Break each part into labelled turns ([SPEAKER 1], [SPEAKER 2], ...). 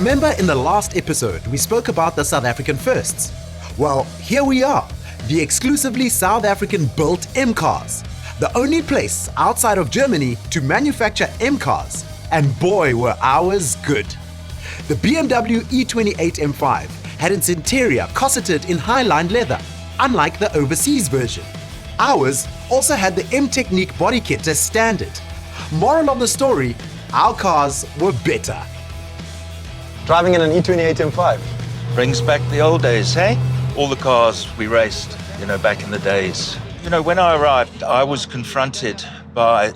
[SPEAKER 1] Remember in the last episode, we spoke about the South African firsts? Well, here we are, the exclusively South African built M cars. The only place outside of Germany to manufacture M cars. And boy, were ours good. The BMW E28 M5 had its interior cosseted in high-lined leather, unlike the overseas version. Ours also had the M Technique body kit as standard. Moral of the story, our cars were better.
[SPEAKER 2] Driving in an E28 M5.
[SPEAKER 3] Brings back the old days, hey? All the cars we raced, back in the days. When I arrived, I was confronted by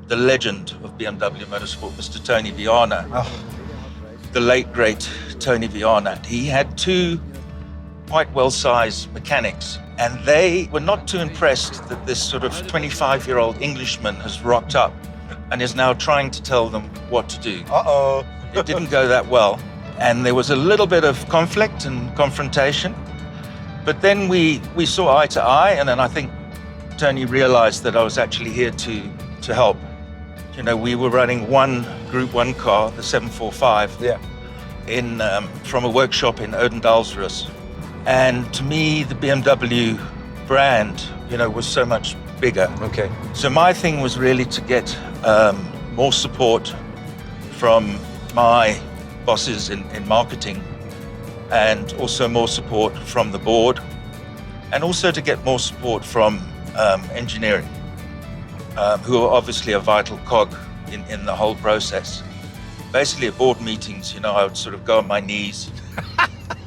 [SPEAKER 3] the legend of BMW motorsport, Mr. Tony Viana. The late, great Tony Viana. He had two quite well-sized mechanics, and they were not too impressed that this sort of 25-year-old Englishman has rocked up and is now trying to tell them what to do.
[SPEAKER 2] Uh-oh.
[SPEAKER 3] It didn't go that well, and there was a little bit of conflict and confrontation. But then we saw eye to eye, and then I think Tony realized that I was actually here to help. We were running one Group 1 car, the 745, from a workshop in Odendaalsrus. And to me, the BMW brand, was so much bigger.
[SPEAKER 2] Okay.
[SPEAKER 3] So my thing was really to get more support from my bosses in marketing, and also more support from the board, and also to get more support from engineering, who are obviously a vital cog in the whole process. Basically at board meetings, I would sort of go on my knees,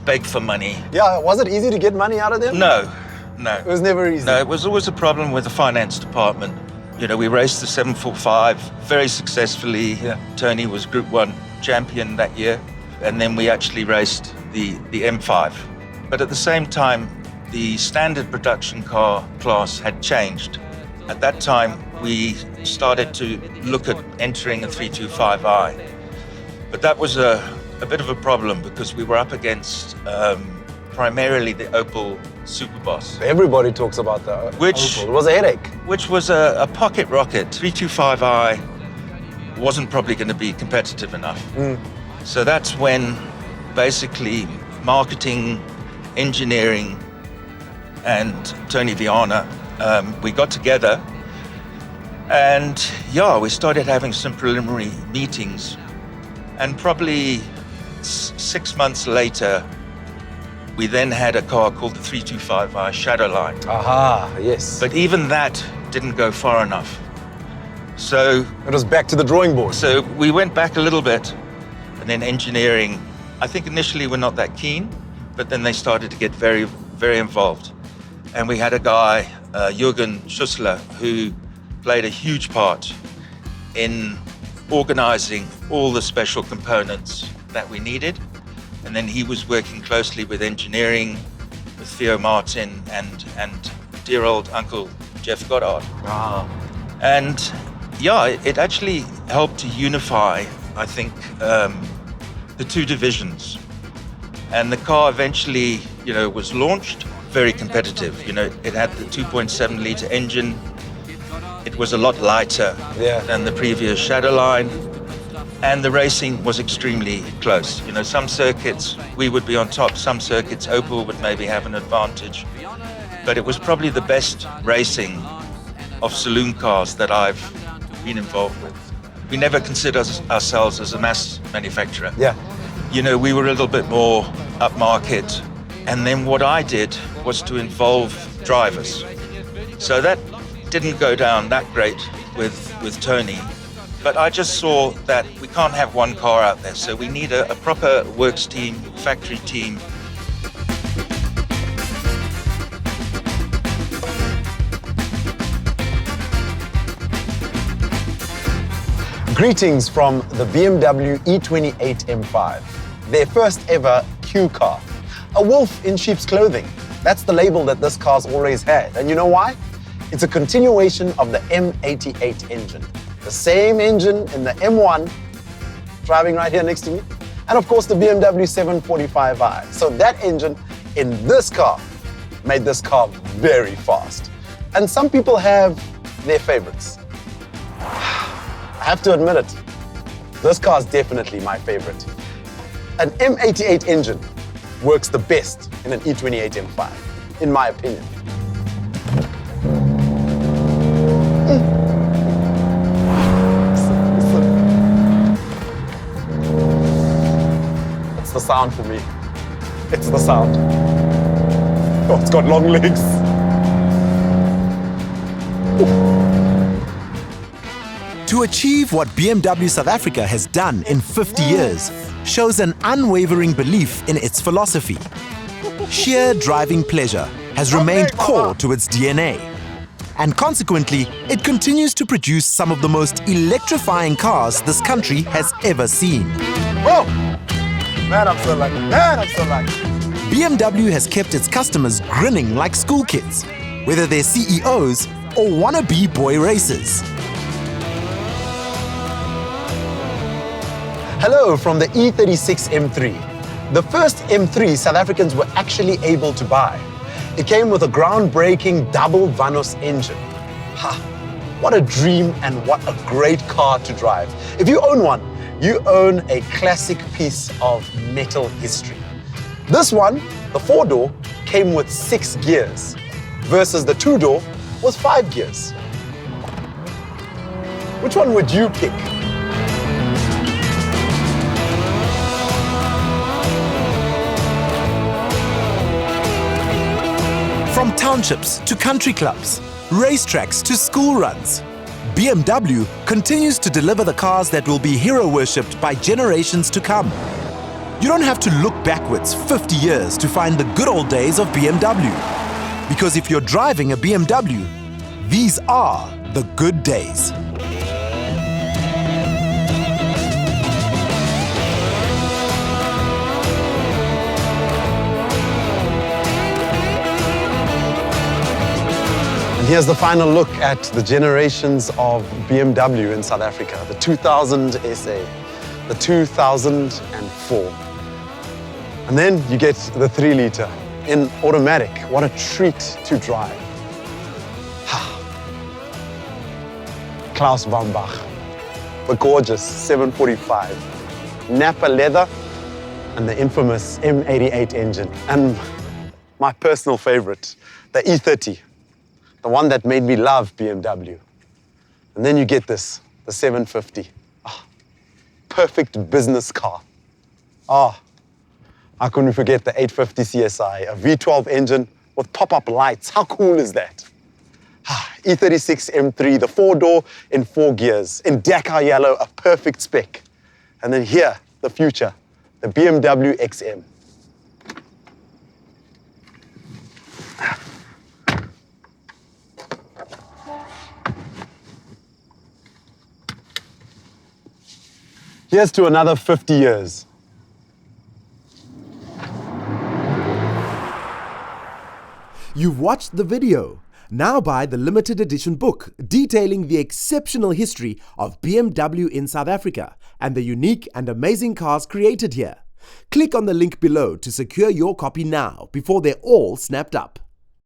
[SPEAKER 3] beg for money.
[SPEAKER 2] Yeah, was it easy to get money out of them?
[SPEAKER 3] No.
[SPEAKER 2] It was never easy.
[SPEAKER 3] No, it was always a problem with the finance department. We raced the 745 very successfully.
[SPEAKER 2] Yeah.
[SPEAKER 3] Tony was Group 1 champion that year. And then we actually raced the M5. But at the same time, the standard production car class had changed. At that time, we started to look at entering a 325i. But that was a bit of a problem because we were up against primarily the Opel Superboss.
[SPEAKER 2] Everybody talks about that.
[SPEAKER 3] Which
[SPEAKER 2] it was a headache.
[SPEAKER 3] Which was a pocket rocket. 325i wasn't probably going to be competitive enough. So that's when basically marketing, engineering, and Tony Viana, we got together, and we started having some preliminary meetings, and probably 6 months later, we then had a car called the 325i Shadowline.
[SPEAKER 2] Aha, yes.
[SPEAKER 3] But even that didn't go far enough. So
[SPEAKER 2] it was back to the drawing board.
[SPEAKER 3] So we went back a little bit, and then engineering, I think initially we're not that keen, but then they started to get very, very involved. And we had a guy, Jürgen Schussler, who played a huge part in organizing all the special components that we needed. And then he was working closely with engineering, with Theo Martin and dear old Uncle Jeff Goddard. And it actually helped to unify, I think, the two divisions. And the car eventually, was launched, very competitive. It had the 2.7 liter engine. It was a lot lighter than the previous Shadowline. And the racing was extremely close. Some circuits we would be on top, some circuits Opel would maybe have an advantage. But it was probably the best racing of saloon cars that I've been involved with. We never considered ourselves as a mass manufacturer.
[SPEAKER 2] Yeah.
[SPEAKER 3] We were a little bit more upmarket. And then what I did was to involve drivers. So that didn't go down that great with Tony. But I just saw that we can't have one car out there. So we need a proper works team, factory team.
[SPEAKER 2] Greetings from the BMW E28 M5, their first ever Q car. A wolf in sheep's clothing. That's the label that this car's always had. And you know why? It's a continuation of the M88 engine. The same engine in the M1, driving right here next to me, and of course the BMW 745i. So that engine in this car made this car very fast. And some people have their favorites. I have to admit it, this car is definitely my favorite. An M88 engine works the best in an E28 M5, in my opinion. It's the sound for me. It's the sound. Oh, it's got long legs.
[SPEAKER 1] To achieve what BMW South Africa has done in 50 years shows an unwavering belief in its philosophy. Sheer driving pleasure has remained core to its DNA. And consequently, it continues to produce some of the most electrifying cars this country has ever seen.
[SPEAKER 2] Oh! Man, I'm so lucky. Man, I'm so lucky.
[SPEAKER 1] BMW has kept its customers grinning like school kids, whether they're CEOs or wannabe boy racers.
[SPEAKER 2] Hello from the E36 M3. The first M3 South Africans were actually able to buy. It came with a groundbreaking double Vanos engine. Ha! What a dream and what a great car to drive. If you own one, you own a classic piece of metal history. This one, the 4-door, came with 6 gears, versus the 2-door was 5 gears. Which one would you pick?
[SPEAKER 1] From townships to country clubs, racetracks to school runs, BMW continues to deliver the cars that will be hero worshipped by generations to come. You don't have to look backwards 50 years to find the good old days of BMW. Because if you're driving a BMW, these are the good days.
[SPEAKER 2] Here's the final look at the generations of BMW in South Africa. The 2000 SA, the 2004. And then you get the 3-liter in automatic. What a treat to drive. Klaus Bambach, the gorgeous 745, Napa leather, and the infamous M88 engine. And my personal favorite, the E30. The one that made me love BMW. And then you get this, the 750. Perfect business car. How can we forget the 850 CSI, a V12 engine with pop-up lights? How cool is that? E36 M3, the 4-door in 4 gears, in Dakar yellow, a perfect spec. And then here, the future, the BMW XM. Here's to another 50 years.
[SPEAKER 1] You've watched the video. Now buy the limited edition book detailing the exceptional history of BMW in South Africa and the unique and amazing cars created here. Click on the link below to secure your copy now before they're all snapped up.